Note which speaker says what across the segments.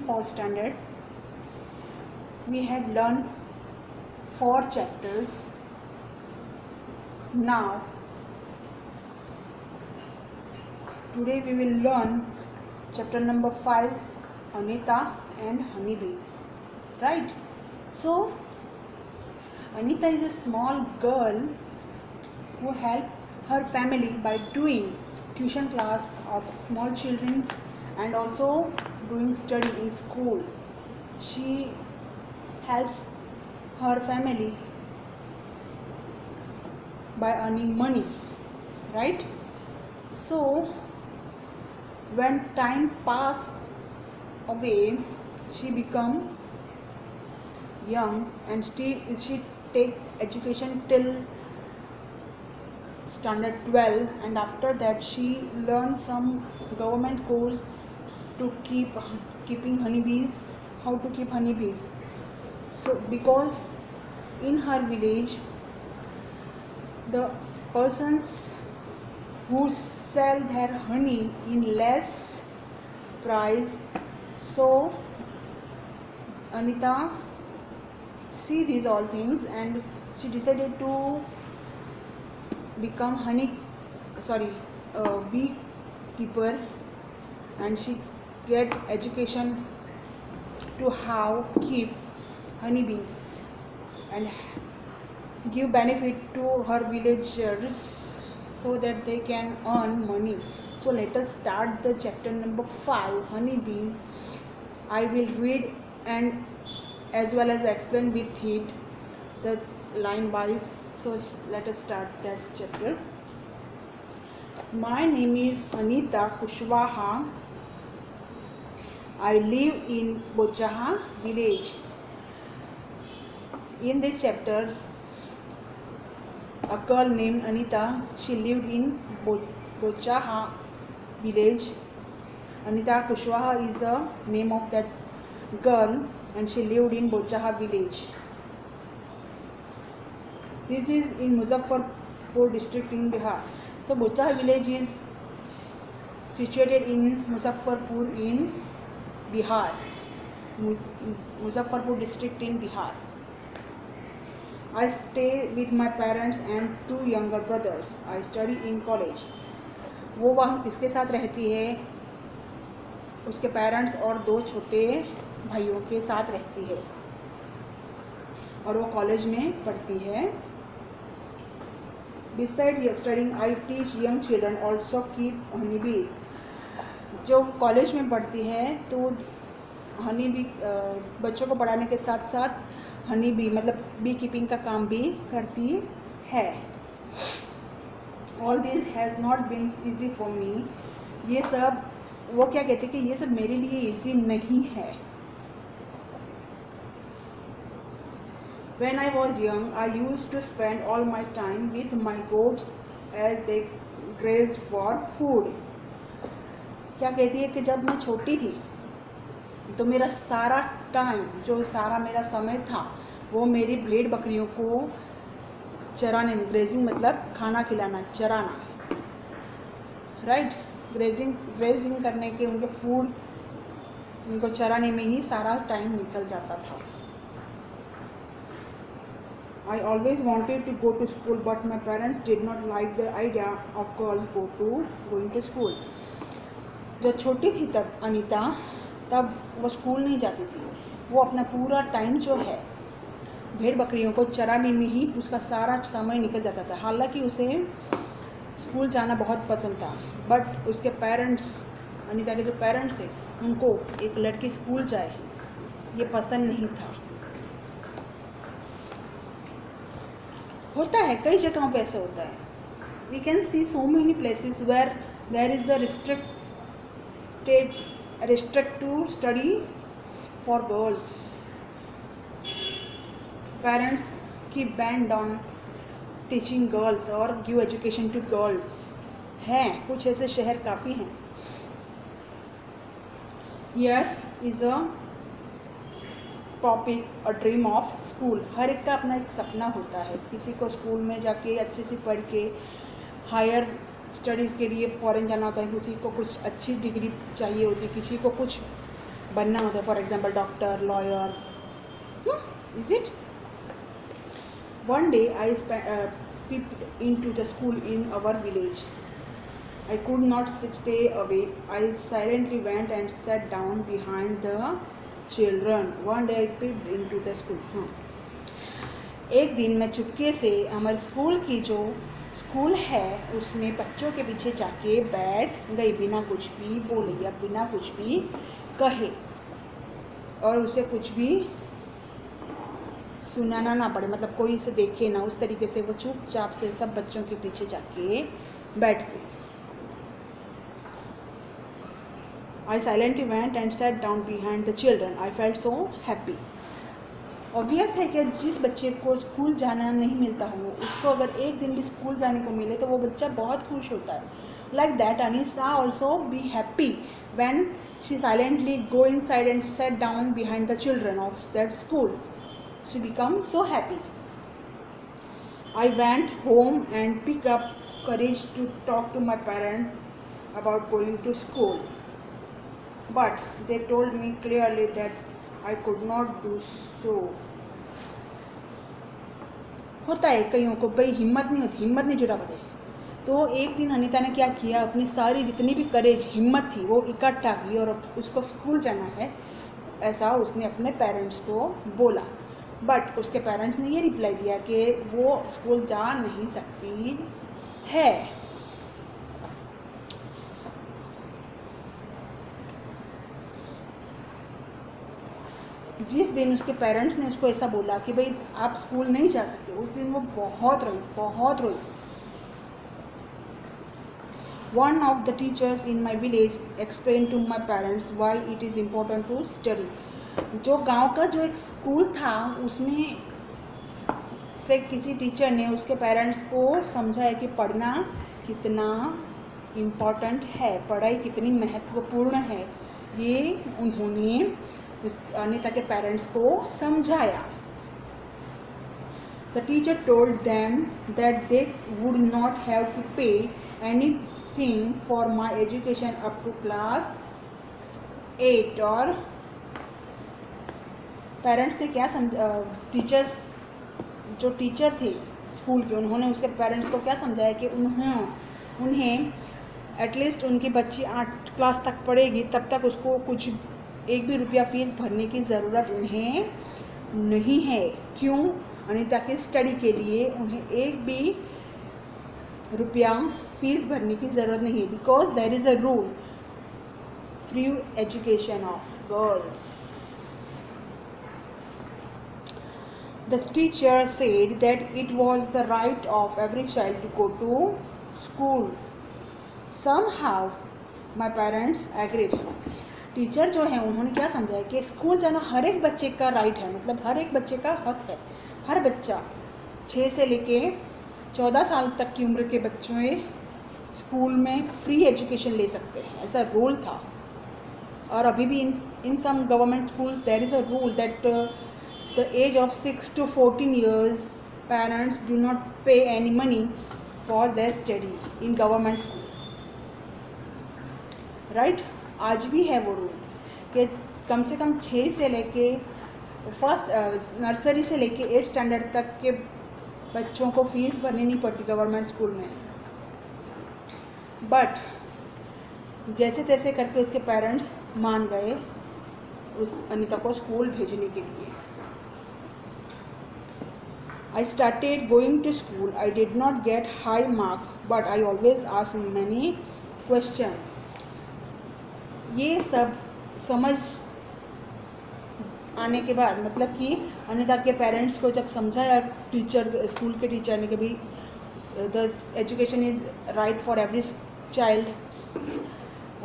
Speaker 1: 4th standard. We had learned 4 chapters. Now today we will learn chapter number 5, Anita and honeybees. Right? So Anita is a small girl who helped her family by doing tuition class of small children and also doing study in school. She helps her family by earning money, right? So when time passed away, she become young and she take education till standard 12, and after that she learned some government course to keeping honeybees, how to keep honeybees. So because in her village the persons who sell their honey in less price, so Anita see these all things and she decided to become beekeeper, and she get education to how keep honeybees and give benefit to her villagers so that they can earn money. So let us start the chapter number 5, honeybees. I will read and as well as explain with it the line wise. So let us start that chapter. My name is Anita Kushwaha. I live in Bochaha village. In this chapter, a girl named Anita, she lived in Bochaha village. Anita Kushwaha is the name of that girl, and she lived in Bochaha village. This is in Muzaffarpur district in Bihar. So Bochaha village is situated in Muzaffarpur in Bihar. Muzaffarpur district in Bihar. I stay with my parents and 2 younger brothers. I study in college. वो वहाँ किसके साथ रहती है? उसके parents और 2 छोटे भाइयों के साथ रहती है और वो कॉलेज में पढ़ती है. Besides studying, I teach young children also keep honeybees. जो कॉलेज में पढ़ती है तो हनी बी बच्चों को पढ़ाने के साथ साथ हनी बी मतलब बी कीपिंग का काम भी करती है. All this has not been easy for me. ये सब वो क्या कहती है कि ये सब मेरे लिए इजी नहीं है. When I was young, I used to spend all my time with my goats as they grazed for food. क्या कहती है कि जब मैं छोटी थी तो मेरा सारा टाइम, जो सारा मेरा समय था, वो मेरी भेड़ बकरियों को चराने में, ग्रेजिंग मतलब खाना खिलाना, चराना, राइट, ग्रेजिंग करने के, उनके फूड, उनको चराने में ही सारा टाइम निकल जाता था. I always wanted to go to school, but my parents did not like the idea of girls going to school. जब छोटी थी तब अनीता, तब वो स्कूल नहीं जाती थी. वो अपना पूरा टाइम जो है भेड़ बकरियों को चराने में ही उसका सारा समय निकल जाता था. हालांकि उसे स्कूल जाना बहुत पसंद था, बट उसके पेरेंट्स, अनीता के जो पेरेंट्स थे, उनको एक लड़की स्कूल जाए ये पसंद नहीं था. होता है कई जगहों पे ऐसा होता है. We can see so many places where there is a restrict to study for girls. Parents keep banned on teaching girls or give education to girls. हैं कुछ ऐसे शहर काफ़ी हैं. Here is a topic, a dream of school. हर एक का अपना एक सपना होता है. किसी को स्कूल में जाके अच्छे से पढ़ के हायर स्टडीज़ के लिए फॉरेन जाना होता है, किसी को कुछ अच्छी डिग्री चाहिए होती है, किसी को कुछ बनना होता है, for example doctor, lawyer, is it? One day I peeped into the school in our village. I could not stay away. I silently went and sat down behind the children. One day I peeped into the school. एक दिन मैं चुपके से हमारे school की जो school है उसमें बच्चों के पीछे जाके बैठ गई, बिना कुछ भी बोले या बिना कुछ भी कहे, और उसे कुछ भी सुनाना ना पड़े, मतलब कोई इसे देखे ना, उस तरीके से वो चुपचाप से सब बच्चों के पीछे जाके बैठ गई. I silently went and sat down behind the children. I felt so happy. Obvious है कि जिस बच्चे को स्कूल जाना नहीं मिलता हो, उसको अगर एक दिन भी स्कूल जाने को मिले तो वो बच्चा बहुत खुश होता है. Like that, Anisa also be happy when she silently go inside and sat down behind the children of that school. She became so happy. I went home and picked up courage to talk to my parents about going to school. But they told me clearly that I could not do so. होता है कईयों को भाई हिम्मत नहीं होती, हिम्मत नहीं जुटा पाते. तो एक दिन अनीता ने क्या किया, अपनी सारी जितनी भी करेज हिम्मत थी वो इकट्ठा की और उसको स्कूल जाना है ऐसा उसने अपने पेरेंट्स को बोला. बट उसके पेरेंट्स ने ये रिप्लाई दिया कि वो स्कूल जा नहीं सकती है. जिस दिन उसके पेरेंट्स ने उसको ऐसा बोला कि भाई आप स्कूल नहीं जा सकते, उस दिन वो बहुत रोई, बहुत रोई. One of the teachers in my village explained to my parents why it is important to study. जो गांव का जो एक स्कूल था उसमें से किसी टीचर ने उसके पेरेंट्स को समझाया कि पढ़ना कितना इम्पोर्टेंट है, पढ़ाई कितनी महत्वपूर्ण है. ये उन्होंने अनीता के पेरेंट्स को समझाया. The teacher told them that they would not have to pay anything for my education up to class 8. और पेरेंट्स ने क्या टीचर्स जो टीचर थे स्कूल के, उन्होंने उसके पेरेंट्स को क्या समझाया कि उन्हें एटलीस्ट उनकी बच्ची 8 क्लास तक पढ़ेगी तब तक उसको कुछ एक भी रुपया फीस भरने की ज़रूरत उन्हें नहीं है. क्यों? अनीता की स्टडी के लिए उन्हें एक भी रुपया फीस भरने की ज़रूरत नहीं है. Because there is a rule, free education of girls. The teacher said that it was the right of every child to go to school. Somehow my parents agreed. Teacher जो है उन्होंने क्या समझाया कि स्कूल जाना हर एक बच्चे का राइट है, मतलब हर एक बच्चे का हक है. हर बच्चा 6 से लेके 14 साल तक की उम्र के बच्चों स्कूल में फ्री एजुकेशन ले सकते हैं, ऐसा रूल था. और अभी भी in some government schools there is a rule that the age of 6 to 14 years parents do not pay any money for their study in government school. right? आज भी है वो रूल कि कम से कम 6 से लेके फर्स्ट नर्सरी से लेके 8 स्टैंडर्ड तक के बच्चों को फीस भरनी नहीं पड़ती गवर्नमेंट स्कूल में. बट जैसे तैसे करके उसके पेरेंट्स मान गए उस अनीता को स्कूल भेजने के लिए. I started going to school. I did not get high marks, but I always asked many questions. ये सब समझ आने के बाद, मतलब कि अनीता के पेरेंट्स को जब समझाया टीचर, स्कूल के टीचर ने कि भाई the education is right for every child,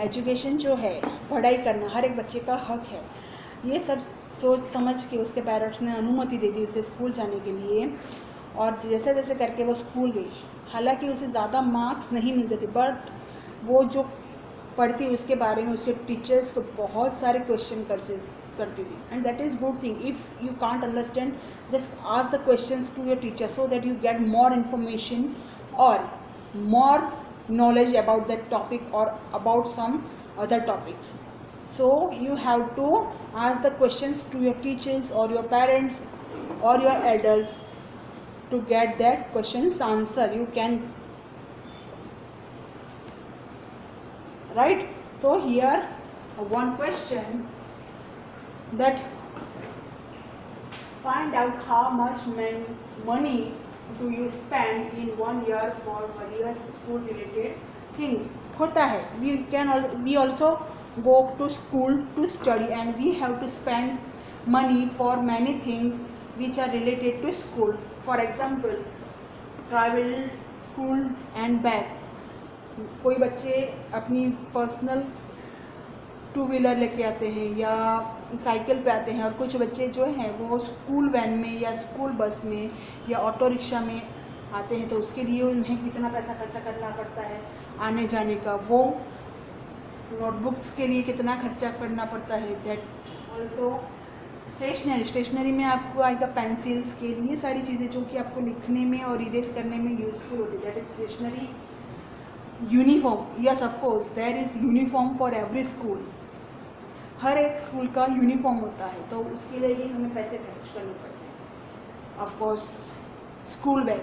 Speaker 1: education जो है पढ़ाई करना हर एक बच्चे का हक है, ये सब सोच समझ के उसके पेरेंट्स ने अनुमति दे दी उसे स्कूल जाने के लिए. और जैसे जैसे करके वो स्कूल गई, हालांकि उसे ज़्यादा मार्क्स नहीं मिलते थे, बट वो जो पढ़ती उसके बारे में उसके टीचर्स को बहुत सारे क्वेश्चन करती थी. And that is good thing. If you can't understand just ask the questions to your teacher so that you get more information और more knowledge about that topic or about some other topics. So you have to ask the questions to your teachers or your parents or your elders to get that questions answer. You can, right? So here one question, that find out how much money do you spend in 1 year for various school related things. होता है, we also go to school to study and we have to spend money for many things which are related to school. For example, travel, school and bag. कोई बच्चे अपनी personal two wheeler लेके आते हैं या cycle पे आते हैं, और कुछ बच्चे जो हैं वो स्कूल वैन में या स्कूल बस में या ऑटो रिक्शा में आते हैं, तो उसके लिए उन्हें कितना पैसा खर्चा करना पड़ता है आने जाने का, वो नोटबुक्स के लिए कितना खर्चा करना पड़ता है, दैट ऑल्सो स्टेशनरी में आपको आएगा पेंसिल्स के लिए सारी चीज़ें जो कि आपको लिखने में और इरेज करने में यूजफुल होती है, that is stationery. Uniform, yes of course there is uniform for every school. हर एक स्कूल का यूनिफॉर्म होता है, तो उसके लिए भी हमें पैसे खर्च करने पड़ते हैं. Of course school bag,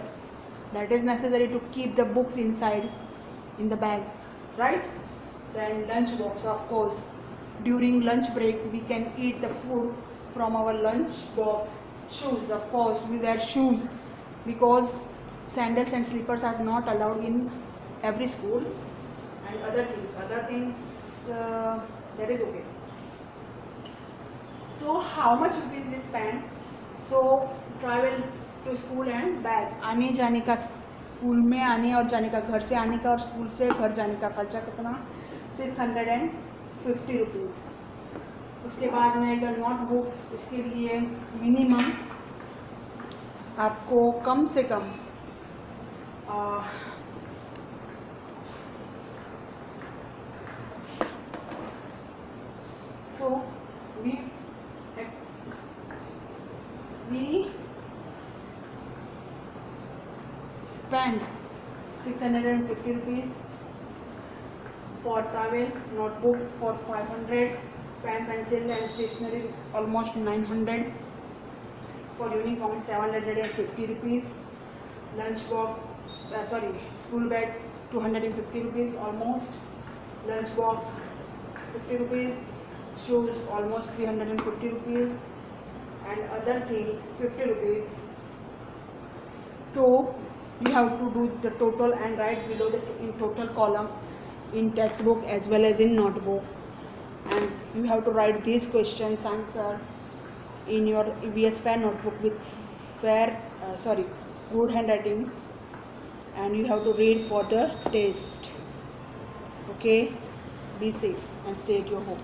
Speaker 1: that is necessary to keep the books inside in the bag, right. Then lunch box, of course during lunch break we can eat the food from our lunch box. Shoes, of course we wear shoes because sandals and slippers are not allowed in every school, and other things that is okay. So how much rupees we spend? So travel to school and bag, आने जाने का, school में आने और जाने का, घर से आने का और स्कूल से घर जाने का खर्चा कितना, 650 रुपीज़. उसके बाद में नोटबुक्स, उसके लिए मिनिमम आपको कम से कम so we spend 650 rupees for travel, notebook for 500, pen, pencil and stationery almost 900, for uniform 750 rupees, lunch box, school bag 250 rupees almost, lunch box 50 rupees, shoes almost 350 rupees, and other things 50 rupees. So you have to do the total and write below the in total column in textbook as well as in notebook, and you have to write these questions answer in your EVS fair notebook with good handwriting, and you have to read for the test. Okay, be safe and stay at your home.